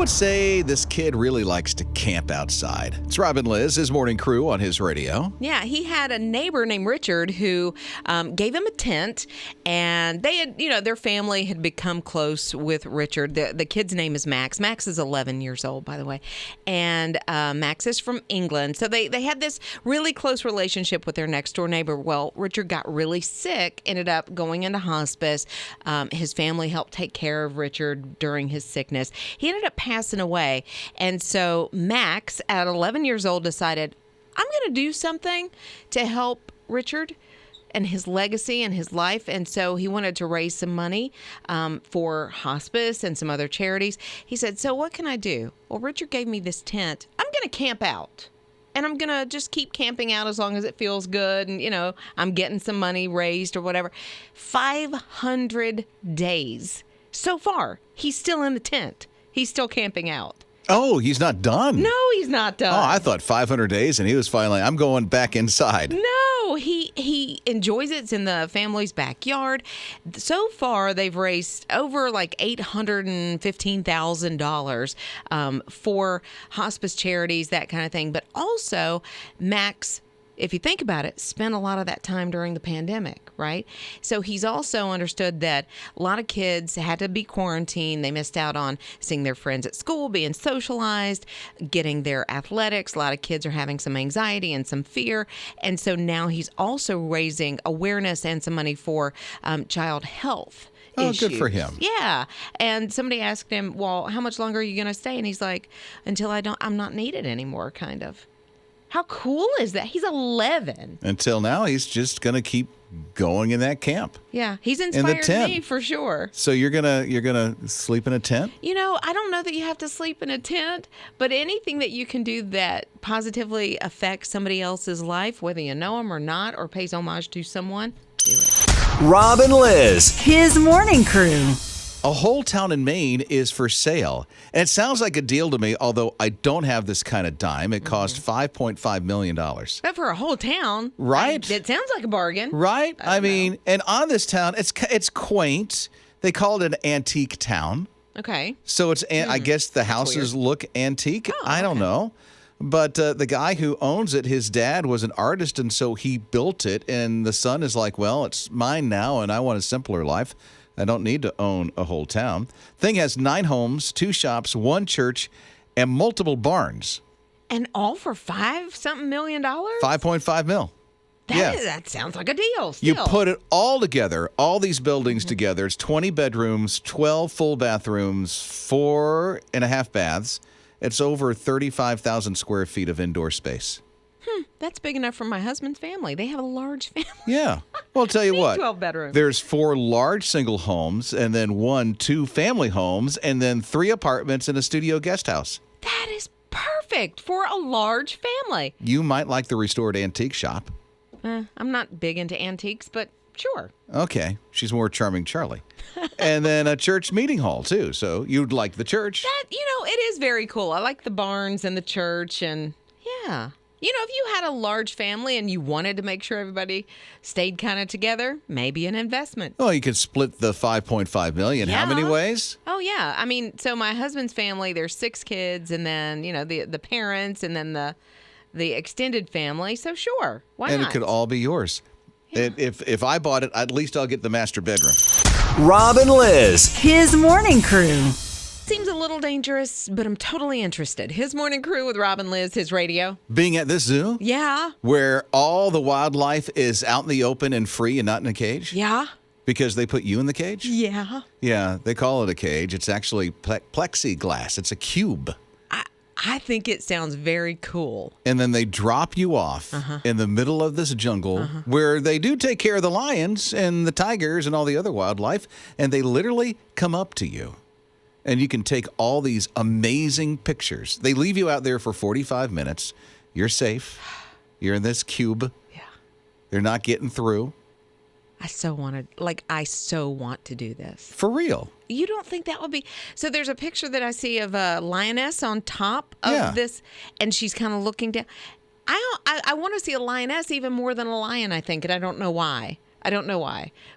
would say this kid really likes to camp outside. It's Rob and Lizz, his morning crew on his radio. Yeah, he had a neighbor named Richard who gave him a tent, and they had, their family had become close with Richard. The kid's name is Max. Max is 11 years old, by the way, and Max is from England. So they had this really close relationship with their next door neighbor. Well, Richard got really sick, ended up going into hospice. His family helped take care of Richard during his sickness. He ended up passing away. And so Max, at 11 years old, decided, I'm going to do something to help Richard and his legacy and his life. And so he wanted to raise some money for hospice and some other charities. He said, so what can I do? Well, Richard gave me this tent. I'm going to camp out. And I'm going to just keep camping out as long as it feels good. And, I'm getting some money raised or whatever. 500 days. So far, he's still in the tent. He's still camping out. Oh, he's not done. No, he's not done. Oh, I thought 500 days and he was finally, I'm going back inside. No, he enjoys it. It's in the family's backyard. So far, they've raised over like $815,000 for hospice charities, that kind of thing. But also, Max, if you think about it, spent a lot of that time during the pandemic, right? So he's also understood that a lot of kids had to be quarantined. They missed out on seeing their friends at school, being socialized, getting their athletics. A lot of kids are having some anxiety and some fear. And so now he's also raising awareness and some money for child health. Oh, issues. good for him. Yeah. And somebody asked him, well, how much longer are you going to stay? And he's like, until I'm not needed anymore, kind of. How cool is that? He's 11. Until now, he's just going to keep going in that camp. Yeah, he's inspired me for sure. So you're gonna sleep in a tent? I don't know that you have to sleep in a tent, but anything that you can do that positively affects somebody else's life, whether you know them or not, or pays homage to someone, do it. Rob and Lizz, his morning crew. A whole town in Maine is for sale. And it sounds like a deal to me, although I don't have this kind of dime. It cost $5.5 million. But for a whole town. Right? It sounds like a bargain. Right? I mean, and on this town, it's quaint. They call it an antique town. Okay. So it's, I guess the houses look antique. I don't know. But the guy who owns it, his dad was an artist, and so he built it. And the son is like, well, it's mine now, and I want a simpler life. I don't need to own a whole town. Thing has 9 homes, 2 shops, 1 church, and multiple barns. And all for $5-something million? $5.5 mil. That sounds like a deal. Still. You put it all together, all these buildings together. It's 20 bedrooms, 12 full bathrooms, 4.5 baths. It's over 35,000 square feet of indoor space. That's big enough for my husband's family. They have a large family. Yeah. Well, I'll tell you what. 12 bedrooms. There's 4 large single homes, and then 2 family homes, and then 3 apartments and a studio guest house. That is perfect for a large family. You might like the restored antique shop. I'm not big into antiques, but sure. Okay. She's more charming Charlie. And then a church meeting hall, too. So you'd like the church. That, it is very cool. I like the barns and the church, and yeah. If you had a large family and you wanted to make sure everybody stayed kind of together, maybe an investment. Oh, you could split the $5.5 million. Yeah. How many ways? Oh, yeah. I mean, so my husband's family, there's 6 kids, and then, the parents, and then the extended family. So sure, why not? And it could all be yours. Yeah. If I bought it, at least I'll get the master bedroom. Rob and Lizz, his morning crew. Seems a little dangerous, but I'm totally interested. His morning crew with Rob and Lizz, his radio. Being at this zoo? Yeah. Where all the wildlife is out in the open and free and not in a cage? Yeah. Because they put you in the cage? Yeah. Yeah, they call it a cage. It's actually plexiglass. It's a cube. I think it sounds very cool. And then they drop you off in the middle of this jungle where they do take care of the lions and the tigers and all the other wildlife, and they literally come up to you. And you can take all these amazing pictures. They leave you out there for 45 minutes. You're safe. You're in this cube. Yeah. They're not getting through. I so want to do this. For real. You don't think that would be... So there's a picture that I see of a lioness on top of this, and she's kind of looking down. I want to see a lioness even more than a lion, I think, and I don't know why.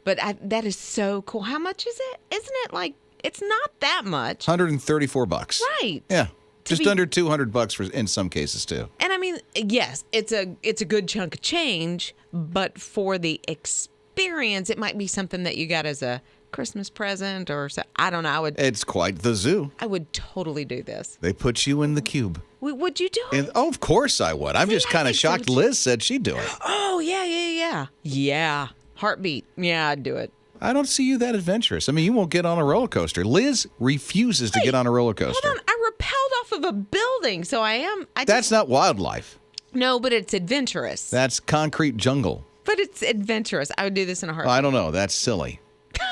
But that is so cool. How much is it? Isn't it like It's not that much. $134. Right. Yeah. Just under $200 for in some cases too. And I mean, yes, it's a good chunk of change, but for the experience, it might be something that you got as a Christmas present or so. I don't know. It's quite the zoo. I would totally do this. They put you in the cube. Would you do it? And, of course I would. I'm just kind of shocked Liz said she'd do it. Oh, yeah. Yeah. Heartbeat. Yeah, I'd do it. I don't see you that adventurous. I mean, you won't get on a roller coaster. Liz refuses to get on a roller coaster. Hold on. I rappelled off of a building, so I am. That's not wildlife. No, but it's adventurous. That's concrete jungle. But it's adventurous. I would do this in a heartbeat. I don't know. That's silly.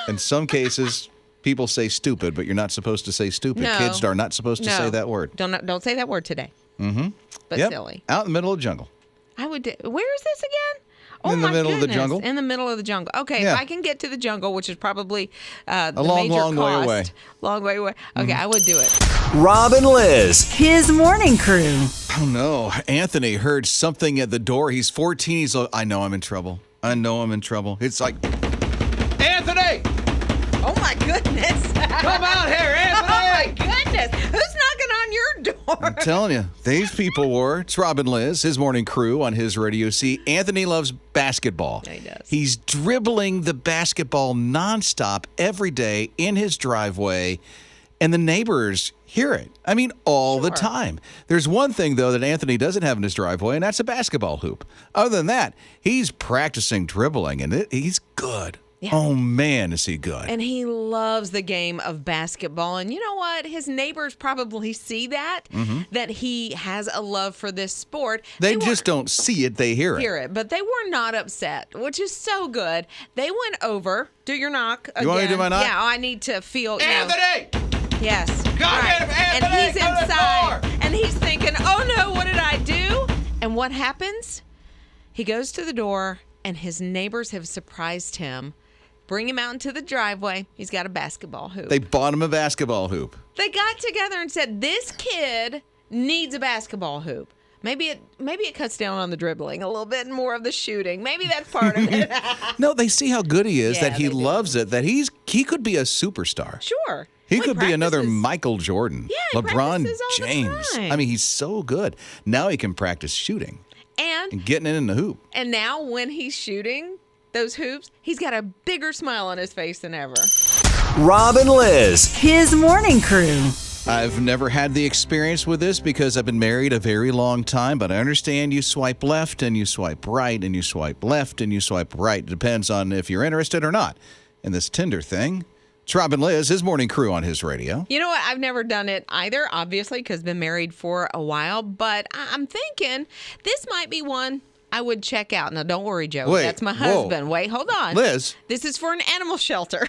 In some cases, people say stupid, but you're not supposed to say stupid. No. Kids are not supposed to say that word. Don't say that word today. Mm-hmm. But yep. silly. Out in the middle of the jungle. I would do. Where is this again? Oh, in the middle of the goodness. jungle. In the middle of the jungle. Okay, Yeah. if I can get to the jungle, which is probably the long, major long way cost, away. Long way away. Okay, I would do it. Rob and Liz. His morning crew. Oh, no. Anthony heard something at the door. He's 14. He's like, I know I'm in trouble. It's like, Anthony! Oh my goodness! Come out here, Anthony! Oh my goodness! Who's knocking on your door? I'm telling you, these people were. It's Rob and Liz, his morning crew on his radio. See, Anthony loves basketball. Yeah, he does. He's dribbling the basketball nonstop every day in his driveway, and the neighbors hear it. I mean, all the time. There's one thing, though, that Anthony doesn't have in his driveway, and that's a basketball hoop. Other than that, he's practicing dribbling, and he's good. Yeah. Oh, man, is he good. And he loves the game of basketball. And you know what? His neighbors probably see that, that he has a love for this sport. They just don't see it, they hear it. But they were not upset, which is so good. They went over. Do your knock again. You want me to do my knock? Yeah, I need to feel. Anthony! Yes. Go get him, Anthony! And he's Go to the inside. door! And he's thinking, oh no, what did I do? And what happens? He goes to the door, and his neighbors have surprised him. Bring him out into the driveway. He's got a basketball hoop. They bought him a basketball hoop. They got together and said, this kid needs a basketball hoop. Maybe it cuts down on the dribbling a little bit and more of the shooting. Maybe that's part of it. No, they see how good he is, Yeah, that he they do. loves it, that he could be a superstar. Sure. He Well, could be another practices. Michael Jordan, Yeah, he LeBron practices all the James. time. I mean, he's so good. Now he can practice shooting And and getting it in the hoop. now when he's shooting those hoops, he's got a bigger smile on his face than ever. Rob and Liz. His morning crew. I've never had the experience with this because I've been married a very long time, but I understand you swipe left and you swipe right and you swipe left and you swipe right. It depends on if you're interested or not in this Tinder thing. It's Rob and Liz, his morning crew on his radio. You know what? I've never done it either, obviously, because I've been married for a while. But I'm thinking this might be one I would check out. Now, don't worry, Joey. Wait, That's my whoa. husband. Wait, hold on. Liz. This is for an animal shelter.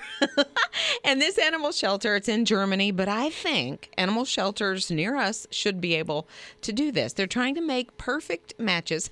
And this animal shelter, it's in Germany, but I think animal shelters near us should be able to do this. They're trying to make perfect matches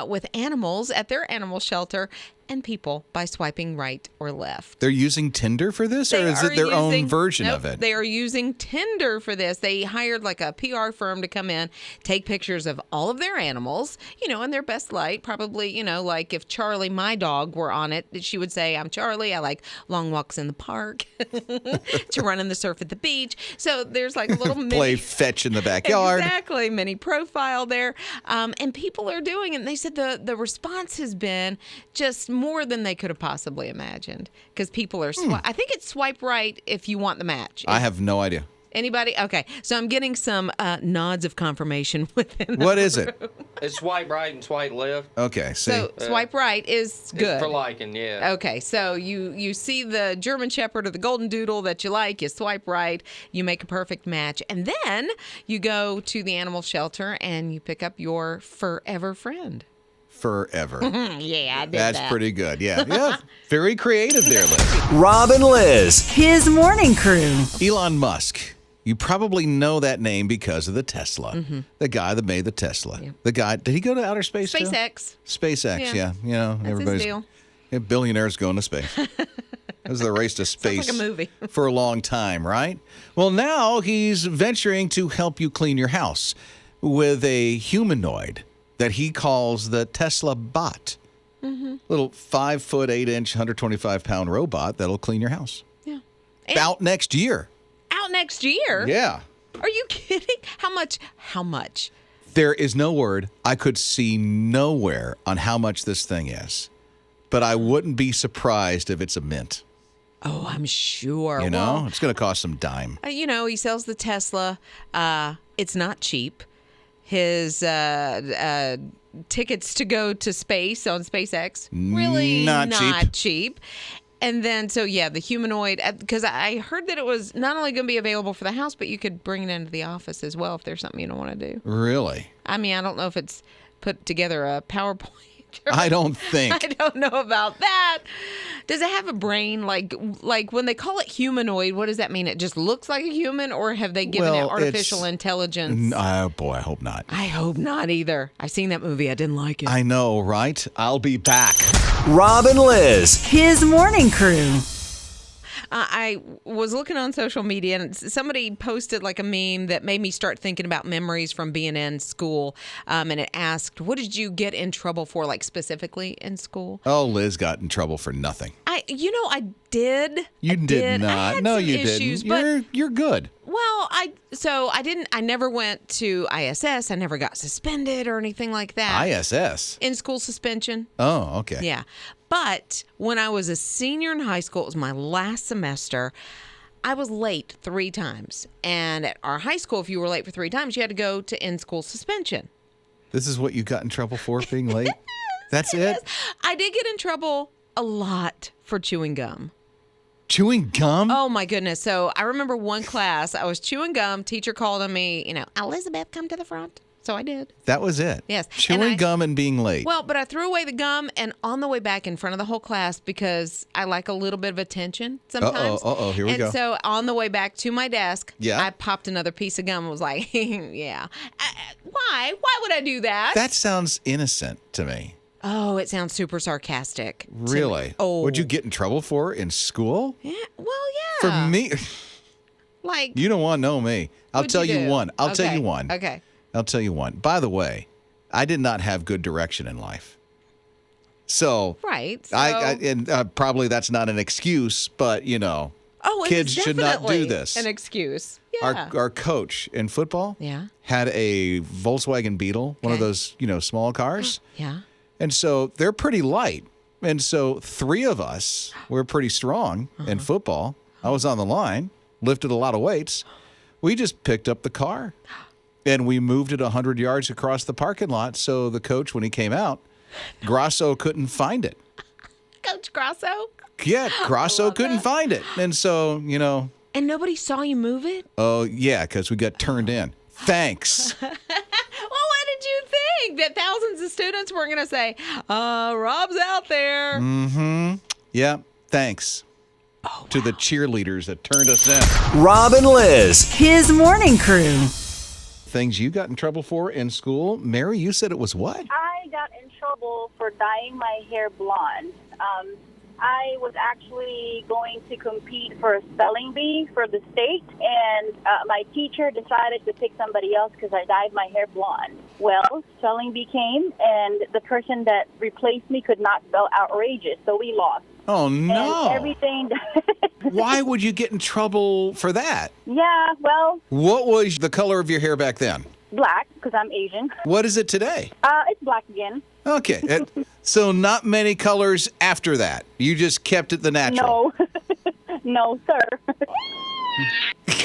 with animals at their animal shelter and people by swiping right or left. They're using Tinder for this, or They is are it their own using- version nope, of it? They are using Tinder for this. They hired like a PR firm to come in, take pictures of all of their animals, in their best light. Probably, like if Charlie, my dog, were on it, she would say, I'm Charlie. I like long walks in the park, to run in the surf at the beach. So there's like a little Play fetch in the backyard. Exactly, mini profile there. And people are doing it. And they said the response has been just more than they could have possibly imagined. Because people are, I think it's swipe right if you want the match. I have no idea. Anybody? Okay, so I'm getting some nods of confirmation within the What is it? It's swipe right and swipe left. Okay, see. So swipe right is good. It's for liking, yeah. Okay, so you see the German Shepherd or the Golden Doodle that you like, you swipe right, you make a perfect match, and then you go to the animal shelter and you pick up your forever friend. Forever. Yeah, I did That's that. pretty good. Yeah. Very creative there, Liz. Rob and Liz. His morning crew. Elon Musk. You probably know that name because of the Tesla. The guy that made the Tesla. Yeah. The guy, did he go to outer space too? SpaceX. SpaceX, yeah. That's Everybody's his deal. Yeah, billionaires going to space. It was the race to space like a movie. for a long time, right? Well, now he's venturing to help you clean your house with a humanoid that he calls the Tesla bot. Little 5 foot 8 inch, 125 pound robot that'll clean your house. Yeah. Out next year. Out next year? Yeah. Are you kidding? How much? How much? There is no word. I could see nowhere on how much this thing is. But I wouldn't be surprised if it's a mint. Oh, I'm sure. You know, Well, it's going to cost some dime. he sells the Tesla. It's not cheap. His tickets to go to space on SpaceX, really Not cheap. And then, the humanoid, because I heard that it was not only going to be available for the house, but you could bring it into the office as well if there's something you don't want to do. Really? I mean, I don't know if it's put together a PowerPoint. I don't think. I don't know about that. Does it have a brain? Like when they call it humanoid, what does that mean? It just looks like a human, or have they given it artificial intelligence? Oh, boy, I hope not. I hope not either. I've seen that movie. I didn't like it. I know, right? I'll be back. Rob and Liz. His morning crew. I was looking on social media and somebody posted like a meme that made me start thinking about memories from being in school. And it asked, what did you get in trouble for, like specifically in school? Oh, Liz got in trouble for nothing. I did. You did not. I had No, some you issues, didn't. You're good. Well, I never went to ISS. I never got suspended or anything like that. ISS. In school suspension. Oh, okay. Yeah. But when I was a senior in high school, it was my last semester, I was late 3 times. And at our high school, if you were late for 3 times, you had to go to in-school suspension. This is what you got in trouble for, being late? That's it? Yes. I did get in trouble a lot for chewing gum. Chewing gum? Oh, my goodness. So I remember one class, I was chewing gum. Teacher called on me, Elizabeth, come to the front. So I did. That was it? Yes. Chewing gum and being late. Well, but I threw away the gum, and on the way back in front of the whole class, because I like a little bit of attention sometimes. Here we go. And so on the way back to my desk, Yeah. I popped another piece of gum and was like, yeah. Why? Why would I do that? That sounds innocent to me. Oh, it sounds super sarcastic. to me. Really? Oh. What'd you get in trouble for in school? Yeah. Well, yeah. For me? Like, You don't want to know me. I'll what'd tell you you do? one. I'll tell Okay. you one. Okay. I'll tell you one. By the way, I did not have good direction in life. So, Right. So, probably that's not an excuse, but it's kids should not do definitely this. An excuse. Yeah. Our coach in football Yeah. had a Volkswagen Beetle, one of Okay. those, small cars. Yeah. And so they're pretty light. And so 3 of us were pretty strong in football. I was on the line, lifted a lot of weights. We just picked up the car and we moved it 100 yards across the parking lot. So the coach, when he came out, Grasso couldn't find it. Coach Grasso? Yeah, Grasso couldn't find it. And so, And nobody saw you move it? oh, yeah, because we got turned in. Thanks. Well, what did you think? That thousands of students weren't going to say, Rob's out there. Yeah, thanks to the cheerleaders that turned us in. Rob and Liz. His morning crew. Things you got in trouble for in school. Mary, you said it was what? I got in trouble for dyeing my hair blonde. I was actually going to compete for a spelling bee for the state, and my teacher decided to pick somebody else because I dyed my hair blonde. Well, spelling bee came, and the person that replaced me could not spell outrageous, so we lost. Oh, no. And everything. Why would you get in trouble for that? Yeah, well, What was the color of your hair back then? black, because I'm Asian. What is it today? It's black again. Okay. So not many colors after that. You just kept it the natural. No. No, sir.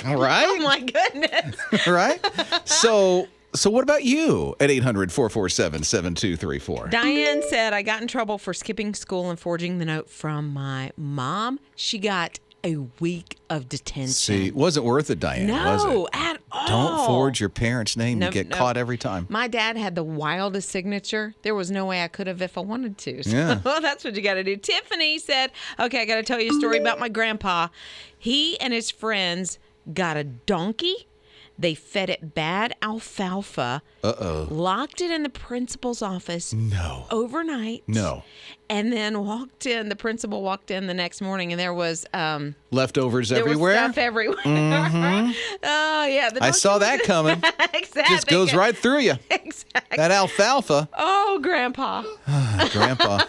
All right. Oh, my goodness. All right. So what about you at 800-447-7234? Diane said, I got in trouble for skipping school and forging the note from my mom. She got a week of detention. See, it wasn't worth it, Diane, was No, it? at all. Don't forge your parents' name. No, You get no. caught every time. My dad had the wildest signature. There was no way I could have if I wanted to. So Yeah. that's what you got to do. Tiffany said, okay, I got to tell you a story about my grandpa. He and his friends got a donkey. They fed it bad alfalfa. Uh-oh. Locked it in the principal's office No. overnight. No. and then walked in. The principal walked in the next morning, and there was Leftovers there everywhere. was stuff everywhere. Oh yeah, I saw that coming. Exactly. Just goes right through you. Exactly. That alfalfa. Oh, Grandpa. Grandpa,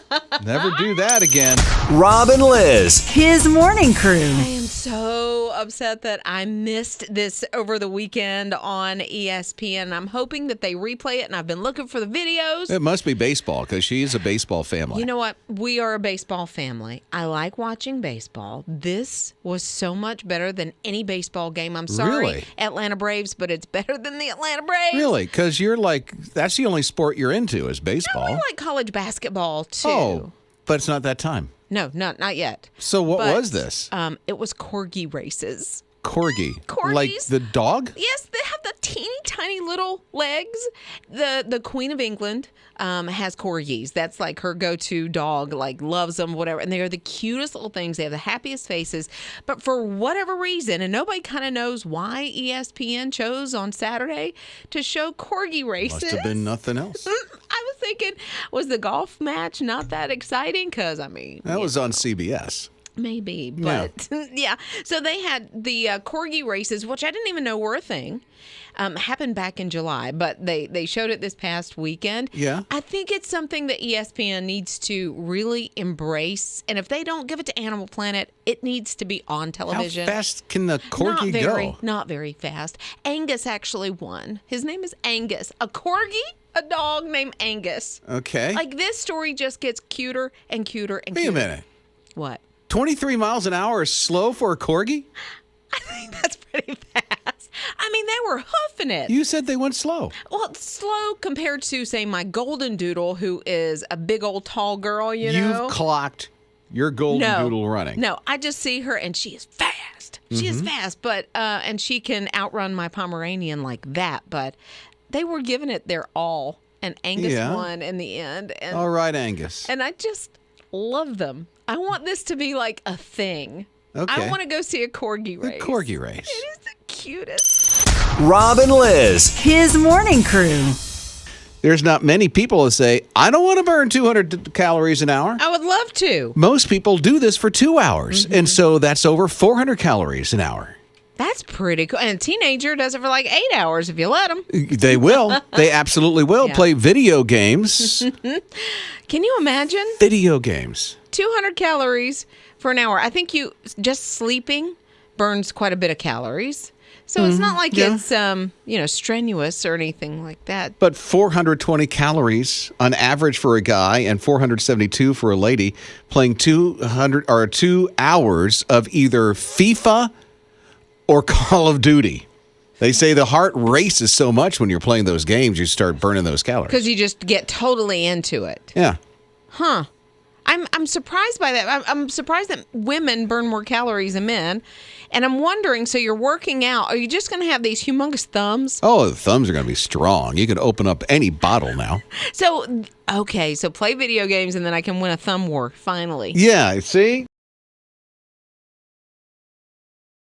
never do that again. Rob and Liz. His morning crew. I am so upset that I missed this over the weekend on ESPN. I'm hoping that they replay it, and I've been looking for the videos. It must be baseball because she's a baseball family. You know what? We are a baseball family. I like watching baseball. This was so much better than any baseball game. I'm sorry, Really? Atlanta Braves, but it's better than the Atlanta Braves. Really? Because you're like, that's the only sport you're into is baseball. I like college basketball, too. Oh, but it's not that time. No, not yet. So what But, was this? It was corgi races. Corgi. Corgis? Like the dog? Yes, they have the teeny tiny little legs. The Queen of England has corgis. That's like her go-to dog, like loves them, whatever. And they are the cutest little things. They have the happiest faces. But for whatever reason, and nobody kind of knows why ESPN chose on Saturday to show corgi races. Must have been nothing else. I was thinking, was the golf match not that exciting? Because, That was on CBS. Maybe, but yeah. So they had the corgi races, which I didn't even know were a thing. Happened back in July, but they showed it this past weekend. Yeah. I think it's something that ESPN needs to really embrace. And if they don't give it to Animal Planet, it needs to be on television. How fast can the corgi go? Not very fast. Angus actually won. His name is Angus. A corgi? A dog named Angus. Okay. Like, this story just gets cuter and cuter and Wait cuter. a minute. What? 23 miles an hour is slow for a corgi? I think that's pretty fast. I mean, they were hoofing it. You said they went slow. Well, it's slow compared to, say, my golden doodle, who is a big old tall girl, you know? You've clocked your golden doodle running. No, I just see her, and she is fast. She is fast, but and she can outrun my Pomeranian like that. But they were giving it their all, and Angus won in the end. And, All right, Angus. and I just love them. I want this to be like a thing. Okay. I want to go see a corgi The race. corgi race. It is the cutest. Rob and Liz. His morning crew. There's not many people that say, I don't want to burn 200 calories an hour. I would love to. Most people do this for 2 hours, and so that's over 400 calories an hour. That's pretty cool. And a teenager does it for like 8 hours if you let them. They will. They absolutely will Yeah. play video games. Can you imagine? Video games. 200 calories for an hour. I think you just sleeping burns quite a bit of calories. So it's not like it's strenuous or anything like that. But 420 calories on average for a guy and 472 for a lady playing 2 hours of either FIFA or Call of Duty. They say the heart races so much when you're playing those games, you start burning those calories. Because you just get totally into it. Yeah. Huh. I'm surprised by that. I'm surprised that women burn more calories than men. And I'm wondering, so you're working out. Are you just going to have these humongous thumbs? Oh, the thumbs are going to be strong. You can open up any bottle now. So, okay, so play video games and then I can win a thumb war, finally. Yeah, see?